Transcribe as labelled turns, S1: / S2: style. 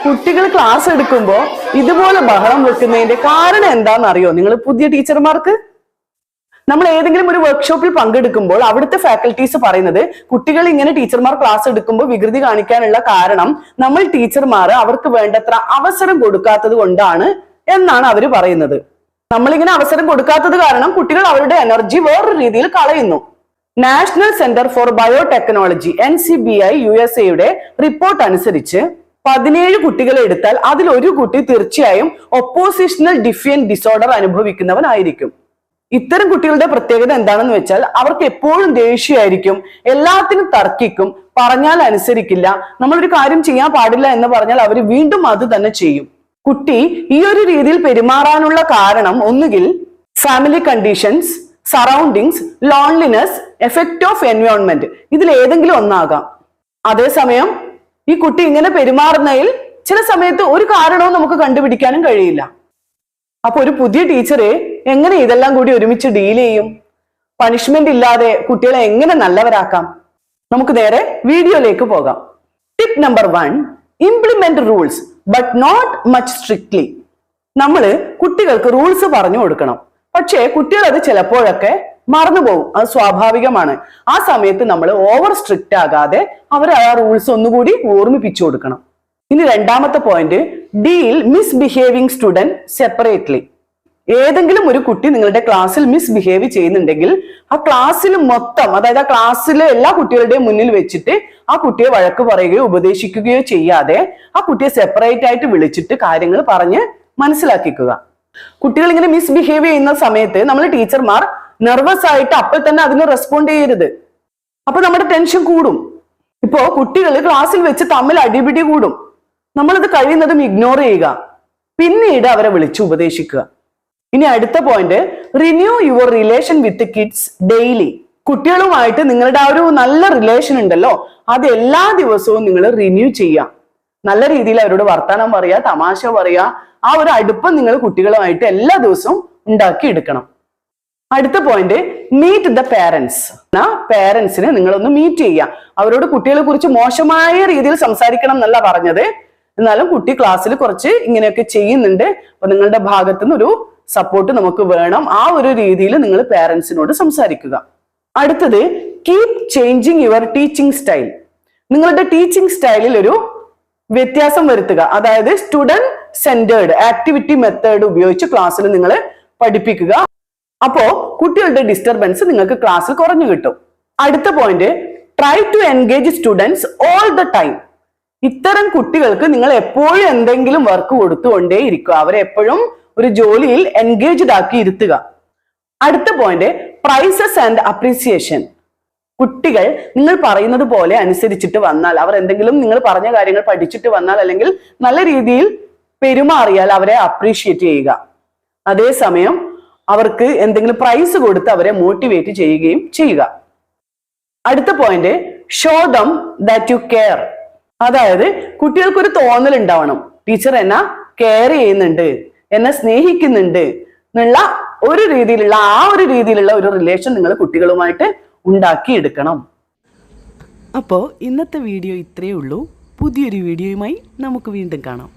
S1: കുട്ടികൾ ക്ലാസ് എടുക്കുമ്പോൾ ഇതുപോലെ ബഹളം വെക്കുന്നതിന്റെ കാരണം എന്താണെന്ന് അറിയോ നിങ്ങൾ പുതിയ ടീച്ചർമാർക്ക്? നമ്മൾ ഏതെങ്കിലും ഒരു വർക്ക്ഷോപ്പിൽ പങ്കെടുക്കുമ്പോൾ അവിടുത്തെ ഫാക്കൽറ്റീസ് പറയുന്നത് കുട്ടികൾ ഇങ്ങനെ ടീച്ചർമാർ ക്ലാസ് എടുക്കുമ്പോൾ വികൃതി കാണിക്കാനുള്ള കാരണം നമ്മൾ ടീച്ചർമാർ അവർക്ക് വേണ്ടത്ര അവസരം കൊടുക്കാത്തത് കൊണ്ടാണ് എന്നാണ് അവർ പറയുന്നത്. നമ്മളിങ്ങനെ അവസരം കൊടുക്കാത്തത് കാരണം കുട്ടികൾ അവരുടെ എനർജി വേറൊരു രീതിയിൽ കളയുന്നു. National centre for biotechnology NCBI USA report അനുസരിച്ച് 17 കുട്ടികളെ എടുത്താൽ അതിൽ ഒരു കുട്ടി തീർച്ചയായും ഒപ്പോസിഷണൽ ഡിഫിയന്റ് ഡിസോർഡർ അനുഭവിക്കുന്നവനായിരിക്കും. ഇത്തരം കുട്ടികളുടെ പ്രത്യേകത എന്താണെന്ന് വെച്ചാൽ അവർക്ക് എപ്പോഴും ദേഷ്യമായിരിക്കും, എല്ലാത്തിനും തർക്കിക്കും, പറഞ്ഞാൽ അനുസരിക്കില്ല, നമ്മളൊരു കാര്യം ചെയ്യാൻ പാടില്ല എന്ന് പറഞ്ഞാൽ അവർ വീണ്ടും അത് തന്നെ ചെയ്യും. കുട്ടി ഈ ഒരു രീതിയിൽ പെരുമാറാനുള്ള കാരണം ഒന്നുകിൽ family conditions, surroundings, loneliness, effect of environment, ഇതിൽ ഏതെങ്കിലും ഒന്നാകാം. അതേസമയം ഈ കുട്ടി ഇങ്ങനെ പെരുമാറുന്നതിൽ ചില സമയത്ത് ഒരു കാരണവും നമുക്ക് കണ്ടുപിടിക്കാനും കഴിയില്ല. അപ്പൊ ഒരു പുതിയ ടീച്ചറെ എങ്ങനെ ഇതെല്ലാം കൂടി ഒരുമിച്ച് ഡീൽ ചെയ്യും? പണിഷ്മെന്റ് ഇല്ലാതെ കുട്ടികളെ എങ്ങനെ നല്ലവരാക്കാം? നമുക്ക് നേരെ വീഡിയോയിലേക്ക് പോകാം. Tip number 1, implement rules but not much strictly. നമ്മൾ കുട്ടികൾക്ക് റൂൾസ് പറഞ്ഞു കൊടുക്കണം, പക്ഷേ കുട്ടികൾ അത് ചിലപ്പോഴൊക്കെ മറന്നുപോകും. അത് സ്വാഭാവികമാണ്. ആ സമയത്ത് നമ്മൾ ഓവർ സ്ട്രിക്റ്റ് ആകാതെ അവർ ആ റൂൾസ് ഒന്നുകൂടി ഓർമ്മിപ്പിച്ചു കൊടുക്കണം. ഇനി രണ്ടാമത്തെ പോയിന്റ്, ഡീൽ മിസ്ബിഹേവിംഗ് സ്റ്റുഡന്റ് സെപ്പറേറ്റ്ലി. ഏതെങ്കിലും ഒരു കുട്ടി നിങ്ങളുടെ ക്ലാസ്സിൽ മിസ്ബിഹേവ് ചെയ്യുന്നുണ്ടെങ്കിൽ ആ ക്ലാസ്സിൽ മൊത്തം, അതായത് ആ ക്ലാസ്സിലെ എല്ലാ കുട്ടികളുടെയും മുന്നിൽ വെച്ചിട്ട് ആ കുട്ടിയെ വഴക്ക് പറയുകയോ ഉപദേശിക്കുകയോ ചെയ്യാതെ ആ കുട്ടിയെ സെപ്പറേറ്റ് ആയിട്ട് വിളിച്ചിട്ട് കാര്യങ്ങൾ പറഞ്ഞ് മനസ്സിലാക്കിക്കുക. കുട്ടികൾ ഇങ്ങനെ മിസ്ബിഹേവ് ചെയ്യുന്ന സമയത്ത് നമ്മൾ ടീച്ചർമാർ നെർവസ് ആയിട്ട് അപ്പോൾ തന്നെ അതിന് റെസ്പോണ്ട് ചെയ്യരുത്. അപ്പൊ നമ്മുടെ ടെൻഷൻ കൂടും. ഇപ്പോ കുട്ടികൾ ക്ലാസ്സിൽ വെച്ച് തമ്മിൽ അടിപിടി കൂടും. നമ്മളത് കഴിയുന്നതും ഇഗ്നോർ ചെയ്യുക, പിന്നീട് അവരെ വിളിച്ച് ഉപദേശിക്കുക. ഇനി അടുത്ത point, renew your relation with kids daily. കുട്ടികളുമായിട്ട് നിങ്ങളുടെ ആ ഒരു നല്ല റിലേഷൻ ഉണ്ടല്ലോ, അത് എല്ലാ ദിവസവും നിങ്ങൾ റിന്യൂ ചെയ്യുക. നല്ല രീതിയിൽ അവരോട് വർത്താനം പറയുക, തമാശ പറയുക, ആ ഒരു അടുപ്പം നിങ്ങൾ കുട്ടികളുമായിട്ട് എല്ലാ ദിവസവും ഉണ്ടാക്കി എടുക്കണം. അടുത്ത പോയിന്റ്, മീറ്റ് ദ പേരൻസ്. പേരൻസിനെ നിങ്ങളൊന്ന് മീറ്റ് ചെയ്യുക. അവരോട് കുട്ടികളെ കുറിച്ച് മോശമായ രീതിയിൽ സംസാരിക്കണം എന്നല്ല പറഞ്ഞത്, എന്നാലും കുട്ടി ക്ലാസ്സിൽ കുറച്ച് ഇങ്ങനെയൊക്കെ ചെയ്യുന്നുണ്ട്, അപ്പൊ നിങ്ങളുടെ ഭാഗത്തുനിന്ന് ഒരു സപ്പോർട്ട് നമുക്ക് വേണം. ആ ഒരു രീതിയിൽ നിങ്ങൾ പേരൻസിനോട് സംസാരിക്കുക. അടുത്തത്, keep changing your teaching style. നിങ്ങളുടെ ടീച്ചിങ് സ്റ്റൈലിൽ ഒരു വ്യത്യാസം വരുത്തുക. അതായത് സ്റ്റുഡന്റ് സെന്റേർഡ് ആക്ടിവിറ്റി മെത്തേഡ് ഉപയോഗിച്ച് ക്ലാസ്സിൽ നിങ്ങൾ പഠിപ്പിക്കുക. അപ്പോ കുട്ടികളുടെ ഡിസ്റ്റർബൻസ് നിങ്ങൾക്ക് ക്ലാസ്സിൽ കുറഞ്ഞു കിട്ടും. അടുത്ത point, try to engage students all the time. ഇത്തരം കുട്ടികൾക്ക് നിങ്ങൾ എപ്പോഴും എന്തെങ്കിലും വർക്ക് കൊടുത്തുകൊണ്ടേ ഇരിക്കുക. അവരെ എപ്പോഴും ഒരു ജോലിയിൽ എൻഗേജ്ഡ് ആക്കി ഇരുത്തുക. അടുത്ത പോയിന്റ്, പ്രൈസസ് ആൻഡ് അപ്രീസിയേഷൻ. കുട്ടികൾ നിങ്ങൾ പറയുന്നത് പോലെ അനുസരിച്ചിട്ട് വന്നാൽ, അവർ എന്തെങ്കിലും നിങ്ങൾ പറഞ്ഞ കാര്യങ്ങൾ പഠിച്ചിട്ട് വന്നാൽ അല്ലെങ്കിൽ നല്ല രീതിയിൽ പെരുമാറിയാൽ അവരെ അപ്രീഷിയേറ്റ് ചെയ്യുക. അതേസമയം അവർക്ക് എന്തെങ്കിലും പ്രൈസ് കൊടുത്ത് അവരെ മോട്ടിവേറ്റ് ചെയ്യുകയും ചെയ്യുക. അടുത്ത point, show them that you care. അതായത് കുട്ടികൾക്ക് ഒരു തോന്നൽ ഉണ്ടാവണം, ടീച്ചർ എന്നെ കെയർ ചെയ്യുന്നുണ്ട്, എന്നെ സ്നേഹിക്കുന്നുണ്ട് എന്നുള്ള ഒരു രീതിയിലുള്ള ഒരു റിലേഷൻ നിങ്ങൾ കുട്ടികളുമായിട്ട് ഉണ്ടാക്കിയെടുക്കണം. അപ്പോൾ ഇന്നത്തെ വീഡിയോ ഇത്രയേ ഉള്ളൂ. പുതിയൊരു വീഡിയോയുമായി നമുക്ക് വീണ്ടും കാണാം.